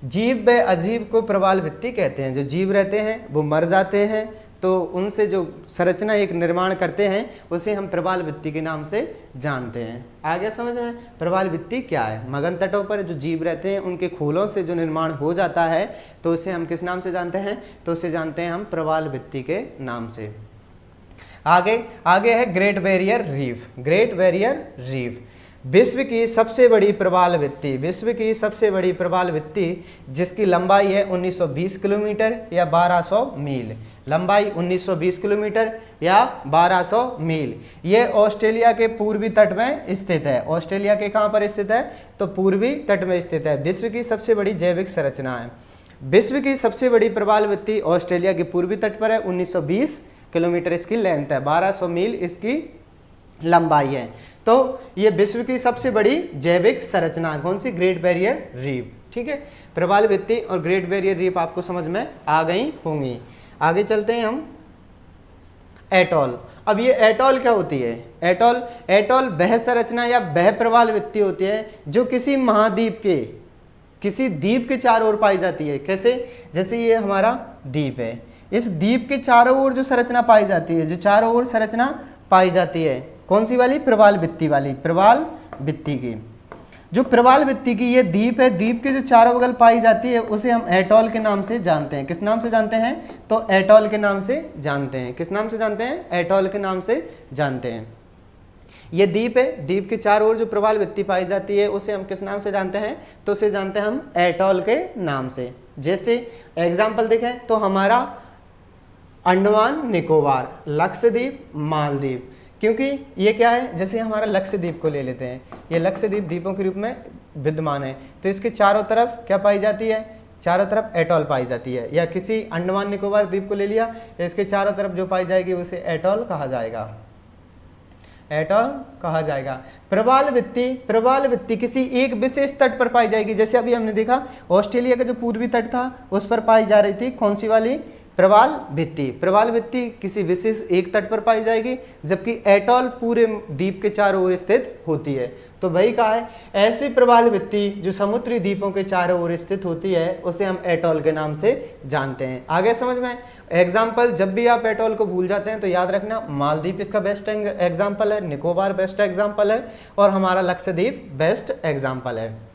जीव व अजीव को प्रवाल भित्ति कहते हैं। जो जीव रहते हैं वो मर जाते हैं, तो उनसे जो संरचना एक निर्माण करते हैं उसे हम प्रवाल भित्ति के नाम से जानते हैं। आ गया समझ में? प्रवाल भित्ति क्या है? मगन तटों पर जो जीव रहते हैं उनके खोलों से जो निर्माण हो जाता है, तो उसे हम किस नाम से जानते हैं? तो उसे जानते हैं हम प्रवाल भित्ति के नाम से। आगे है great barrier reef. Great barrier reef विश्व की सबसे बड़ी प्रवाल भित्ति, विश्व की सबसे बड़ी प्रवाल भित्ति, जिसकी लंबाई है 1920 किलोमीटर या 1200 मील। लंबाई 1920 किलोमीटर या 1200 मील। ये ऑस्ट्रेलिया के पूर्वी तट में स्थित है। ऑस्ट्रेलिया के कहाँ पर स्थित है? तो पूर्वी तट में स्थित है। विश्व की सबसे बड़ी जैविक संरचना है। विश्व की सबसे बड़ी प्रवाल भित्ति ऑस्ट्रेलिया के पूर्वी तट पर है। 1920 किलोमीटर इसकी लेंथ है, 1200 मील इसकी लंबाई है। तो ये विश्व की सबसे बड़ी जैविक संरचना कौन सी? Great barrier reef. ठीक है, प्रवाल भित्ति और ग्रेट बैरियर रीफ आपको समझ में आ गई होंगी। आगे चलते हैं हम। एटॉल। अब ये एटॉल क्या होती है? एटॉल वह संरचना या वह प्रवाल भित्ति होती है जो किसी महाद्वीप के, किसी द्वीप के चारों ओर पाई जाती है। कैसे? जैसे ये हमारा द्वीप है, इस द्वीप के चारों ओर जो संरचना पाई जाती है, जो चारों ओर संरचना पाई जाती है, कौन सी वाली? प्रवाल भित्ति वाली, प्रवाल भित्ति की। जो प्रवाल भित्ति की ये द्वीप है, द्वीप के जो चारों बगल पाई जाती है उसे हम एटॉल के नाम से जानते हैं। किस नाम से जानते हैं? तो एटॉल के नाम से जानते हैं। किस नाम से जानते हैं? एटॉल के नाम से जानते हैं। ये द्वीप है, द्वीप के चारों ओर जो प्रवाल भित्ति पाई जाती है उसे हम किस नाम से जानते हैं? तो उसे जानते हैं हम एटॉल के नाम से। जैसे एग्जाम्पल देखें तो हमारा अंडमान निकोबार, लक्षद्वीप, मालदीव, क्योंकि ये क्या है? जैसे हमारा लक्षद्वीप को ले लेते हैं, ये लक्षद्वीप द्वीपों के रूप में विद्यमान है, तो इसके चारों तरफ क्या पाई जाती है? चारों तरफ एटॉल पाई जाती है। या किसी अंडमान निकोबार द्वीप को ले लिया, इसके चारों तरफ जो पाई जाएगी उसे एटॉल कहा जाएगा, एटॉल कहा जाएगा। प्रवाल भित्ति किसी एक विशेष तट पर पाई जाएगी। जैसे अभी हमने देखा ऑस्ट्रेलिया का जो पूर्वी तट था उस पर पाई जा रही थी कौन सी वाली? प्रवाल भित्ति। प्रवाल भित्ति किसी विशेष एक तट पर पाई जाएगी, जबकि एटॉल पूरे द्वीप के चारों ओर स्थित होती है। तो वही कहा है, ऐसी प्रवाल भित्ति जो समुद्री द्वीपों के चारों ओर स्थित होती है उसे हम एटॉल के नाम से जानते हैं। आगे समझ में? एग्जाम्पल, जब भी आप एटॉल को भूल जाते हैं तो याद रखना मालदीव इसका बेस्ट एग्जाम्पल है, निकोबार बेस्ट एग्जाम्पल है, और हमारा लक्षद्वीप बेस्ट एग्जाम्पल है।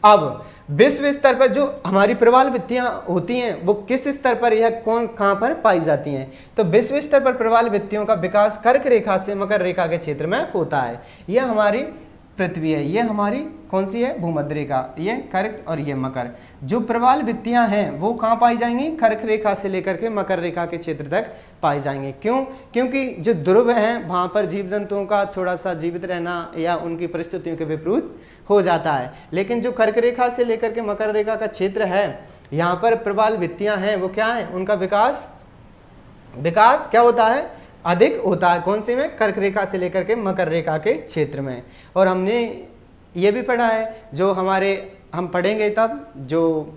अब विश्व स्तर पर जो हमारी प्रवाल भित्तियां होती हैं वो किस स्तर पर या कहां पर पाई जाती हैं? तो विश्व स्तर पर प्रवाल भित्तियों का विकास कर्क रेखा से मकर रेखा के क्षेत्र में होता है। यह हमारी पृथ्वी है, ये हमारी कौन सी है? भूमध्य रेखा, ये कर्क और ये मकर। जो प्रवाल भित्तियां हैं वो कहाँ पाई जाएंगी? कर्क रेखा से लेकर के मकर रेखा के क्षेत्र तक पाई जाएंगे। क्यों? क्योंकि जो ध्रुव हैं वहाँ पर जीव जंतुओं का थोड़ा सा जीवित रहना या उनकी परिस्थितियों के विपरीत हो जाता है। लेकिन जो कर्क रेखा से लेकर के मकर रेखा का क्षेत्र है, यहाँ पर प्रवाल भित्तियां हैं वो क्या है? उनका विकास क्या होता है? अधिक होता है। कौन सी में? कर्क रेखा से लेकर के मकर रेखा के क्षेत्र में। और हमने ये भी पढ़ा है, जो हम पढ़ेंगे तब, जो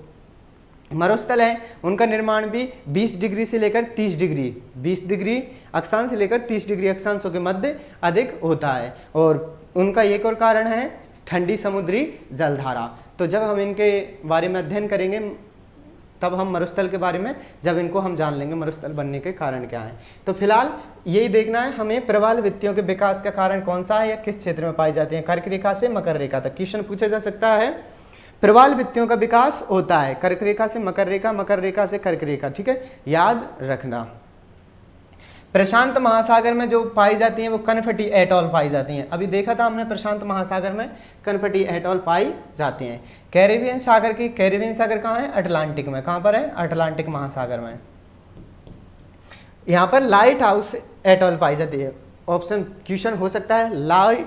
मरुस्थल है उनका निर्माण भी 20 डिग्री से लेकर 30 डिग्री, 20 डिग्री अक्षांश से लेकर 30 डिग्री अक्षांशों के मध्य अधिक होता है। और उनका एक और कारण है ठंडी समुद्री जलधारा। तो जब हम इनके बारे में अध्ययन करेंगे तब हम मरुस्थल के बारे में, जब इनको हम जान लेंगे मरुस्थल बनने के कारण क्या है। तो फिलहाल यही देखना है हमें, प्रवाल भित्तियों के विकास का कारण कौन सा है या किस क्षेत्र में पाई जाती है? कर्क रेखा से मकर रेखा तक क्वेश्चन पूछा जा सकता है। प्रवाल भित्तियों का विकास होता है कर्क रेखा से मकर रेखा, मकर रेखा से कर्क रेखा। ठीक है, याद रखना। प्रशांत महासागर में जो पाई जाती हैं वो कनफटी एटॉल पाई जाती हैं। अभी देखा था हमने प्रशांत महासागर में कनफटी एटॉल पाई जाती हैं। कैरेबियन सागर कहाँ है? अटलांटिक में। कहाँ पर है? अटलांटिक महासागर में। यहाँ पर लाइट हाउस एटॉल पाई जाती है। ऑप्शन क्वेश्चन हो सकता है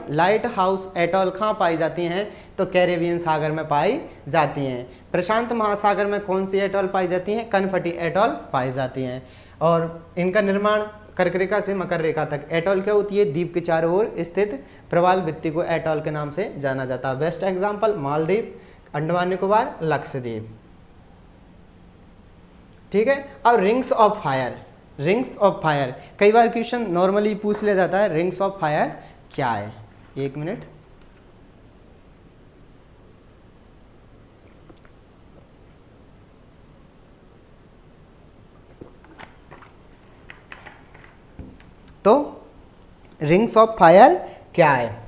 लाइट हाउस एटॉल कहाँ पाई जाती हैं, तो कैरेबियन सागर में पाई जाती हैं। प्रशांत महासागर में कौन सी एटॉल पाई जाती हैं, कनपटी एटॉल पाई जाती हैं। और इनका निर्माण कर्क रेखा से मकर रेखा तक। एटॉल क्या होती है, द्वीप के चारों ओर स्थित प्रवाल भित्ति को एटॉल के नाम से जाना जाता है। Best example Maldives, Andaman Nicobar, Lakshadweep. ठीक है। अब rings of fire, rings of fire कई बार क्वेश्चन नॉर्मली पूछ लिया जाता है, रिंग्स ऑफ फायर क्या है। एक मिनट, तो रिंग्स ऑफ फायर क्या है।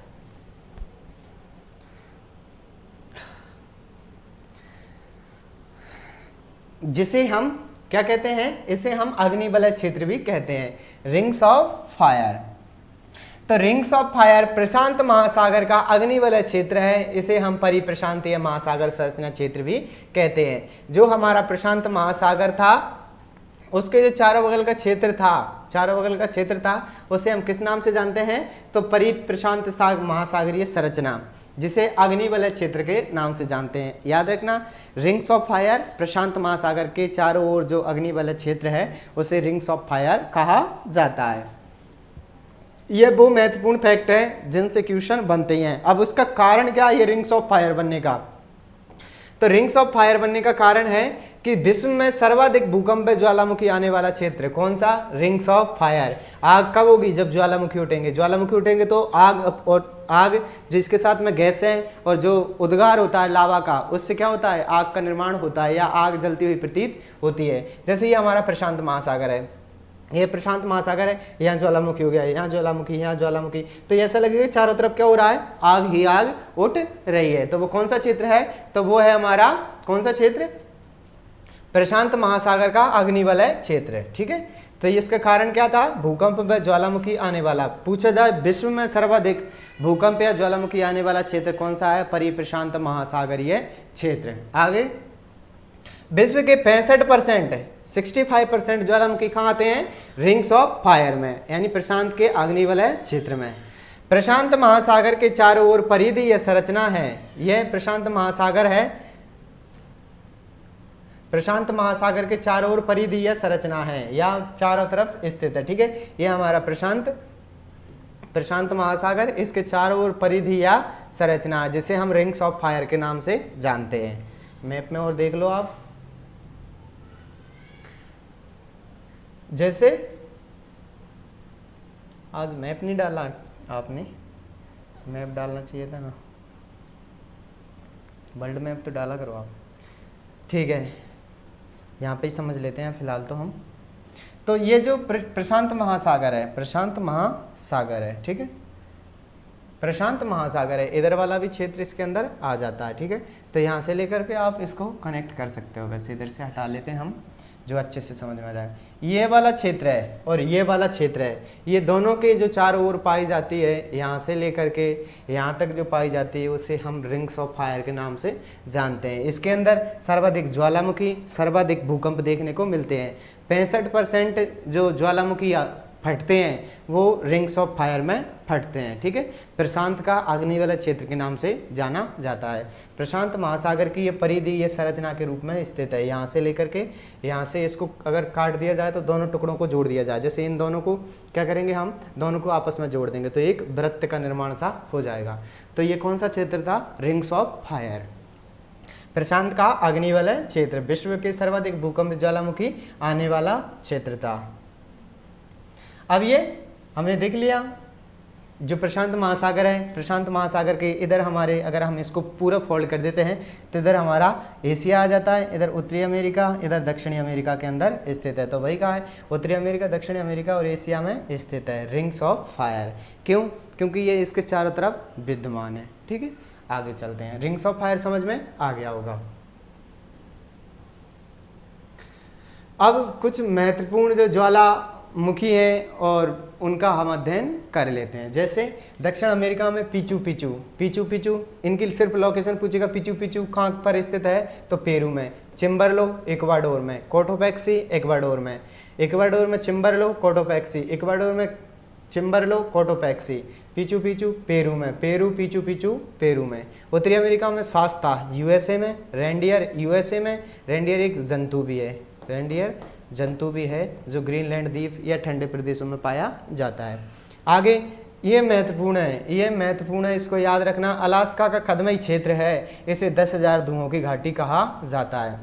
जिसे हम क्या कहते हैं, इसे हम अग्निवलय क्षेत्र भी कहते हैं, रिंग्स ऑफ फायर। तो रिंग्स ऑफ फायर प्रशांत महासागर का अग्निवलय क्षेत्र है, इसे हम परिप्रशांतीय महासागर संरचना क्षेत्र भी कहते हैं। जो हमारा प्रशांत महासागर था उसके जो चारों बगल का क्षेत्र था, उसे हम किस नाम से जानते हैं, तो परिप्रशांत महासागरीय संरचना, जिसे अग्निवलय क्षेत्र के नाम से जानते हैं। याद रखना, रिंग्स ऑफ फायर प्रशांत महासागर के चारों ओर जो अग्निवलय क्षेत्र है उसे रिंग्स ऑफ फायर कहा जाता है। ये वो महत्वपूर्ण फैक्ट है जिनसे क्वेश्चन बनते हैं। अब उसका कारण क्या है ये रिंग्स ऑफ फायर बनने का, तो रिंग्स ऑफ फायर बनने का कारण है कि विश्व में सर्वाधिक भूकंप ज्वालामुखी आने वाला क्षेत्र कौन सा, रिंग्स ऑफ फायर। आग कब होगी, जब ज्वालामुखी उठेंगे तो आग जिसके साथ में गैसें और जो उद्गार होता है लावा का, उससे क्या होता है, आग का निर्माण होता है या आग जलती हुई प्रतीत होती है। जैसे ये हमारा प्रशांत महासागर है, ये प्रशांत महासागर है, यहाँ ज्वालामुखी हो गया, यहाँ ज्वालामुखी, तो ऐसा लगेगा चारों तरफ क्या हो रहा है, आग ही आग उठ रही है। तो वो कौन सा क्षेत्र है, तो वो है हमारा कौन सा क्षेत्र, प्रशांत महासागर का अग्निवलय क्षेत्र। ठीक है। तो इसका कारण क्या था, भूकंप व ज्वालामुखी आने वाला। पूछा जाए विश्व में सर्वाधिक भूकंप या ज्वालामुखी आने वाला क्षेत्र कौन सा है, परिप्रशांत महासागरीय क्षेत्र। आगे, विश्व के 65% ज्वालामुखी कहाँ आते हैं, रिंग्स ऑफ फायर में, यानी प्रशांत के अग्निवलय क्षेत्र में। प्रशांत महासागर के चारों ओर परिधि यह संरचना है, यह प्रशांत महासागर है, प्रशांत महासागर के चारों ओर परिधि यह संरचना है या चारों तरफ स्थित है। ठीक है। यह हमारा प्रशांत महासागर, इसके चारों ओर परिधि या संरचना, जिसे हम रिंग्स ऑफ फायर के नाम से जानते हैं। मैप में और देख लो आप, जैसे आज मैप नहीं डाला आपने, मैप डालना चाहिए था ना, वर्ल्ड मैप तो डाला करो आप। ठीक है, यहाँ पे ही समझ लेते हैं फिलहाल तो हम। तो ये जो प्रशांत महासागर है, ठीक है, प्रशांत महासागर है, इधर वाला भी क्षेत्र इसके अंदर आ जाता है। ठीक है। तो यहाँ से लेकर के आप इसको कनेक्ट कर सकते हो। वैसे इधर से हटा लेते हैं हम, जो अच्छे से समझ में आ जाए। ये वाला क्षेत्र है और ये वाला क्षेत्र है, ये दोनों के जो चारों ओर पाई जाती है, यहाँ से लेकर के यहाँ तक जो पाई जाती है, उसे हम रिंग्स ऑफ फायर के नाम से जानते हैं। इसके अंदर सर्वाधिक ज्वालामुखी, सर्वाधिक भूकंप देखने को मिलते हैं। 65% जो ज्वालामुखी फटते हैं वो रिंग्स ऑफ फायर में फटते हैं। ठीक है। प्रशांत का अग्निवलय क्षेत्र के नाम से जाना जाता है। प्रशांत महासागर की ये परिधि ये संरचना के रूप में स्थित है। यहाँ से लेकर के यहाँ से इसको अगर काट दिया जाए तो दोनों टुकड़ों को जोड़ दिया जाए, जैसे इन दोनों को क्या करेंगे, हम दोनों को आपस में जोड़ देंगे तो एक वृत्त का निर्माण सा हो जाएगा। तो ये कौन सा क्षेत्र था, रिंग्स ऑफ फायर, प्रशांत का अग्निवलय क्षेत्र, विश्व के सर्वाधिक भूकंप ज्वालामुखी आने वाला क्षेत्र था। अब ये हमने देख लिया जो प्रशांत महासागर है, प्रशांत महासागर के इधर हमारे, अगर हम इसको पूरा फोल्ड कर देते हैं तो इधर हमारा एशिया आ जाता है, इधर उत्तरी अमेरिका, इधर दक्षिणी अमेरिका के अंदर स्थित है। तो वही कहा है, उत्तरी अमेरिका, दक्षिणी अमेरिका और एशिया में स्थित है रिंग्स ऑफ फायर। क्यों, क्योंकि ये इसके चारों तरफ विद्यमान है। ठीक है। आगे चलते हैं, रिंग्स ऑफ फायर समझ में आ गया होगा। अब कुछ महत्वपूर्ण जो ज्वालामुखी है और उनका हम अध्ययन कर लेते हैं। जैसे दक्षिण अमेरिका में पीचू पीचू, इनकी सिर्फ लोकेशन पूछेगा, पीचू पीचू कहाँ पर स्थित है, तो पेरू में, चिम्बरलो इक्वाडोर में, कोटोपैक्सी इक्वाडोर में, इक्वाडोर में चिम्बरलो कोटोपैक्सी, इक्वाडोर में चिम्बरलो कोटोपैक्सी। पीचू पीचू पेरू में, पेरू पीचू पीचू पेरू में। उत्तरी अमेरिका में सास्ता यूएसए में, रेंडियर यूएसए में। रेंडियर एक जंतु भी है, रेंडियर जंतु भी है जो ग्रीनलैंड द्वीप या ठंडे प्रदेशों में पाया जाता है। आगे ये महत्वपूर्ण है, ये महत्वपूर्ण है, इसको याद रखना। अलास्का का कदमई क्षेत्र है, इसे 10,000 धुओं की घाटी कहा जाता है।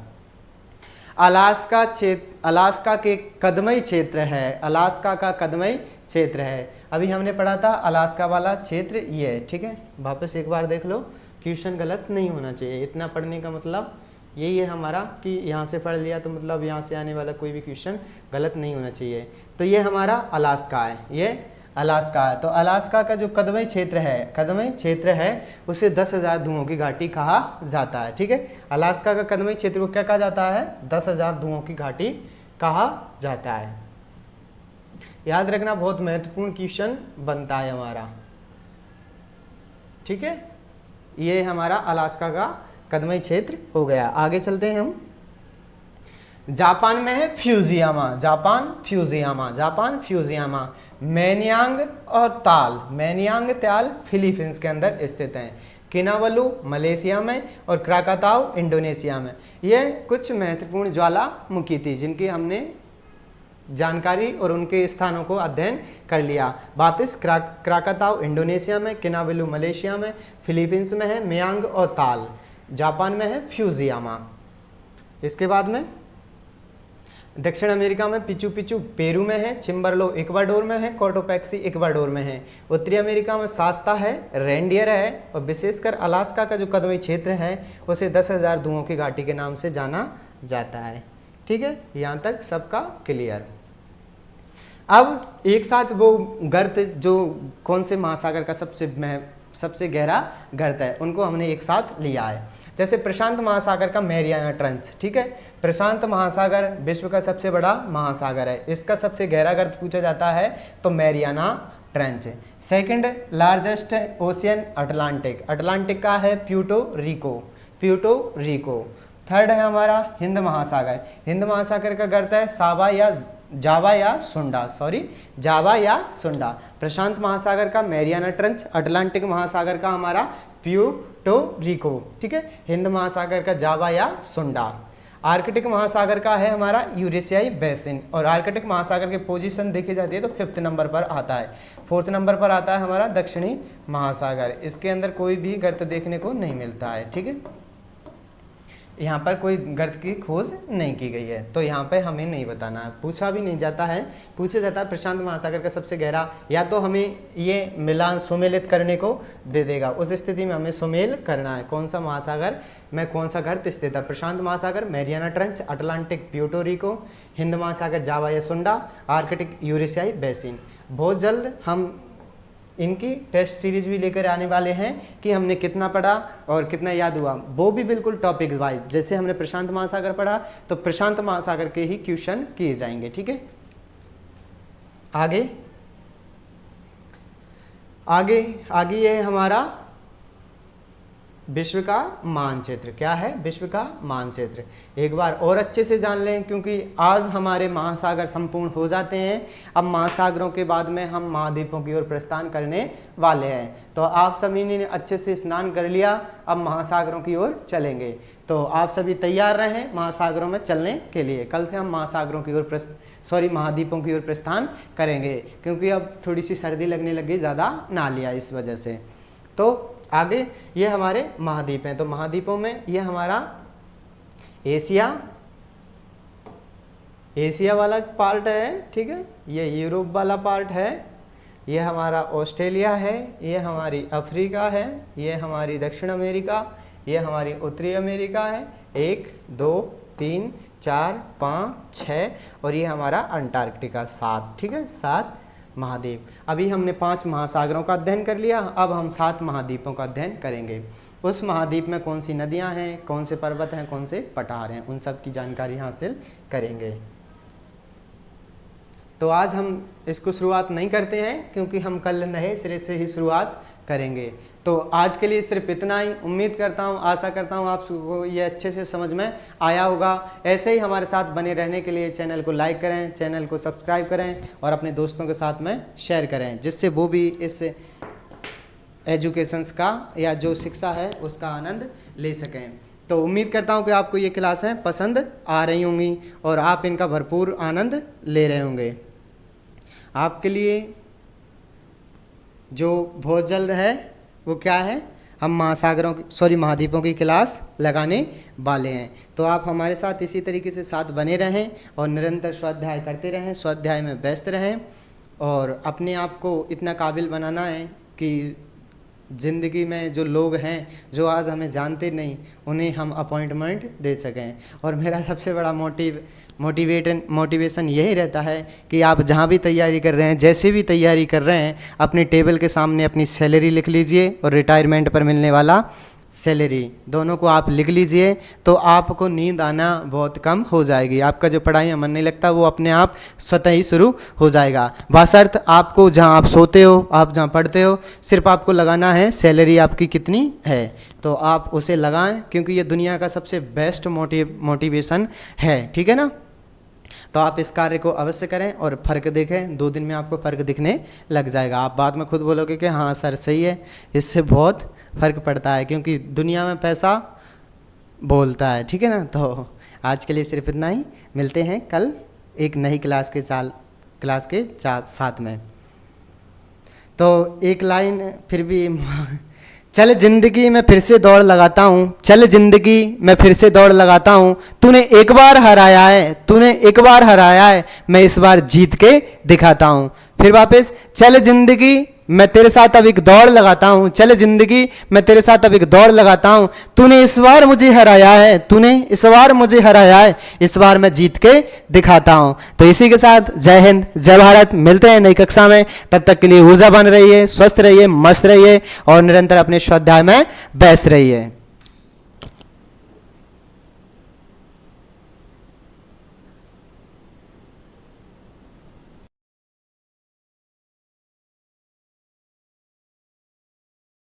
अलास्का के कदमई क्षेत्र है, अलास्का का कदमई क्षेत्र है। अभी हमने पढ़ा था अलास्का वाला क्षेत्र ये है, ठीक है। वापस एक बार देख लो, क्वेश्चन गलत नहीं होना चाहिए। इतना पढ़ने का मतलब यही है हमारा कि यहाँ से पढ़ लिया तो मतलब यहाँ से आने वाला कोई भी क्वेश्चन गलत नहीं होना चाहिए। तो ये हमारा अलास्का है, ये अलास्का है। तो अलास्का का जो कदमई क्षेत्र है, कदमई क्षेत्र है, उसे 10,000 धुओं की घाटी कहा जाता है, ठीक है। अलास्का का कदमई क्षेत्र को क्या कहा जाता है? 10,000 धुओं की घाटी कहा जाता है। याद रखना, बहुत महत्वपूर्ण क्वेश्चन बनता है हमारा, ठीक है। ये हमारा अलास्का का कदमई क्षेत्र हो गया। आगे चलते हैं हम। जापान में है Fujiyama, Japan Fujiyama, Japan Fujiyama. मैनयांग और ताल, मैनयांग ताल फिलीपींस के अंदर स्थित हैं। किनावलू मलेशिया में और क्राकाताओ इंडोनेशिया में। ये कुछ महत्वपूर्ण ज्वालामुखी थी जिनकी हमने जानकारी और उनके स्थानों को अध्ययन कर लिया। वापिस क्राकाताओ इंडोनेशिया में, किनावलू मलेशिया में, फिलीपींस में है मैयांग और ताल, जापान में है फ्यूजियामा। इसके बाद में दक्षिण अमेरिका में पिचू पिचू पेरू में है, चिम्बरलो इक्वाडोर में है, कोटोपैक्सी इक्वाडोर में है। उत्तरी अमेरिका में सास्ता है, रेंडियर है, और विशेषकर अलास्का का जो कदमई क्षेत्र है उसे 10,000 धुओं की घाटी के नाम से जाना जाता है, ठीक है। यहाँ तक सबका क्लियर। अब एक साथ वो गर्त जो कौन से महासागर का सबसे गहरा गर्त है उनको हमने एक साथ लिया है। जैसे प्रशांत महासागर का मैरियाना ट्रेंच, ठीक है। प्रशांत महासागर विश्व का सबसे बड़ा महासागर है, इसका सबसे गहरा गर्त पूछा जाता है तो Mariana trench. Second largest ocean Atlantic, Atlantic का है Puerto Rico, Puerto Rico. Third है हमारा हिंद महासागर, हिंद महासागर का गर्त है जावा या सुंडा। प्रशांत महासागर का मैरियाना ट्रेंच, अटलांटिक महासागर का हमारा प्यूर्टो रिको, ठीक है। हिंद महासागर का जावा या सुंडा। आर्कटिक महासागर का है हमारा यूरेशियाई बेसिन, और आर्कटिक महासागर की पोजीशन देखी जाती है तो 5th नंबर पर आता है। 4th नंबर पर आता है हमारा दक्षिणी महासागर, इसके अंदर कोई भी गर्त देखने को नहीं मिलता है, ठीक है। यहाँ पर कोई गर्त की खोज नहीं की गई है तो यहाँ पे हमें नहीं बताना है, पूछा भी नहीं जाता है। पूछा जाता है प्रशांत महासागर का सबसे गहरा, या तो हमें ये मिलान सुमेलित करने को दे देगा, उस स्थिति में हमें सुमेल करना है कौन सा महासागर में कौन सा गर्त स्थित है। प्रशांत महासागर Mariana trench, Atlantic Puerto Rico, Hind महासागर जावा या सुंडा, आर्कटिक यूरेशियाई बेसिन। बहुत जल्द हम इनकी टेस्ट सीरीज भी लेकर आने वाले हैं कि हमने कितना पढ़ा और कितना याद हुआ, वो भी बिल्कुल टॉपिक वाइज। जैसे हमने प्रशांत महासागर पढ़ा तो प्रशांत महासागर के ही क्वेश्चन किए जाएंगे, ठीक है। आगे ये हमारा विश्व का मानचित्र। क्या है? विश्व का मानचित्र। एक बार और अच्छे से जान लें क्योंकि आज हमारे महासागर संपूर्ण हो जाते हैं। अब महासागरों के बाद में हम महाद्वीपों की ओर प्रस्थान करने वाले हैं। तो आप सभी ने अच्छे से स्नान कर लिया, अब महासागरों की ओर चलेंगे। तो आप सभी तैयार रहें महासागरों में चलने के लिए। कल से हम महासागरों की ओर महाद्वीपों की ओर प्रस्थान करेंगे क्योंकि अब थोड़ी सी सर्दी लगने लगी, ज़्यादा नहा लिया इस वजह से। तो आगे ये हमारे महाद्वीप हैं। तो महाद्वीपों में ये हमारा एशिया वाला पार्ट है, ठीक है। ये यूरोप वाला पार्ट है, ये हमारा ऑस्ट्रेलिया है, ये हमारी अफ्रीका है, ये हमारी दक्षिण अमेरिका, ये हमारी उत्तरी अमेरिका है। 1 2 3 4 5 6 और ये हमारा अंटार्कटिका 7, ठीक है। 7 महाद्वीप। अभी हमने 5 महासागरों का अध्ययन कर लिया, अब हम 7 महाद्वीपों का अध्ययन करेंगे। उस महाद्वीप में कौन सी नदियां हैं, कौन से पर्वत हैं, कौन से पठार हैं, उन सब की जानकारी हासिल करेंगे। तो आज हम इसको शुरुआत नहीं करते हैं, क्योंकि हम कल नए सिरे से ही शुरुआत करेंगे। तो आज के लिए सिर्फ इतना ही। उम्मीद करता हूँ, आशा करता हूँ आपको ये अच्छे से समझ में आया होगा। ऐसे ही हमारे साथ बने रहने के लिए चैनल को लाइक करें, चैनल को सब्सक्राइब करें और अपने दोस्तों के साथ में शेयर करें, जिससे वो भी इस एजुकेशंस का या जो शिक्षा है उसका आनंद ले सकें। तो उम्मीद करता हूँ कि आपको ये क्लासें पसंद आ रही होंगी और आप इनका भरपूर आनंद ले रहे होंगे। आपके लिए जो बहुत जल्द है वो क्या है, हम महासागरों की महाद्वीपों की क्लास लगाने वाले हैं। तो आप हमारे साथ इसी तरीके से साथ बने रहें और निरंतर स्वाध्याय करते रहें, स्वाध्याय में व्यस्त रहें और अपने आप को इतना काबिल बनाना है कि ज़िंदगी में जो लोग हैं जो आज हमें जानते नहीं, उन्हें हम अपॉइंटमेंट दे सकें। और मेरा सबसे बड़ा मोटिवेशन यही रहता है कि आप जहाँ भी तैयारी कर रहे हैं, जैसे भी तैयारी कर रहे हैं, अपने टेबल के सामने अपनी सैलरी लिख लीजिए और रिटायरमेंट पर मिलने वाला सैलरी, दोनों को आप लिख लीजिए। तो आपको नींद आना बहुत कम हो जाएगी। आपका जो पढ़ाई में मन नहीं लगता वो अपने आप स्वतः ही शुरू हो जाएगा। बशर्त आपको जहां आप सोते हो, आप जहां पढ़ते हो, सिर्फ आपको लगाना है सैलरी आपकी कितनी है, तो आप उसे लगाएं, क्योंकि ये दुनिया का सबसे बेस्ट मोटिवेशन है। ठीक है ना। तो आप इस कार्य को अवश्य करें और फ़र्क देखें। 2 दिन में आपको फ़र्क दिखने लग जाएगा। आप बाद में खुद बोलोगे कि हाँ सर सही है, इससे बहुत फ़र्क पड़ता है, क्योंकि दुनिया में पैसा बोलता है। ठीक है ना। तो आज के लिए सिर्फ इतना ही। मिलते हैं कल एक नई क्लास के साथ में। तो एक लाइन फिर भी चल जिंदगी में फिर से दौड़ लगाता हूँ, चल जिंदगी में फिर से दौड़ लगाता हूँ, तूने एक बार हराया है, मैं इस बार जीत के दिखाता हूँ। फिर वापस, चल जिंदगी मैं तेरे साथ अब एक दौड़ लगाता हूँ, चल जिंदगी मैं तेरे साथ अब एक दौड़ लगाता हूँ, तूने इस बार मुझे हराया है, इस बार मैं जीत के दिखाता हूँ। तो इसी के साथ जय हिंद, जय भारत। मिलते हैं नई कक्षा में। तब तक के लिए ऊर्जा बन रहिए, स्वस्थ रहिए, मस्त रहिए और निरंतर अपने स्वाध्याय में व्यस्त रहिए।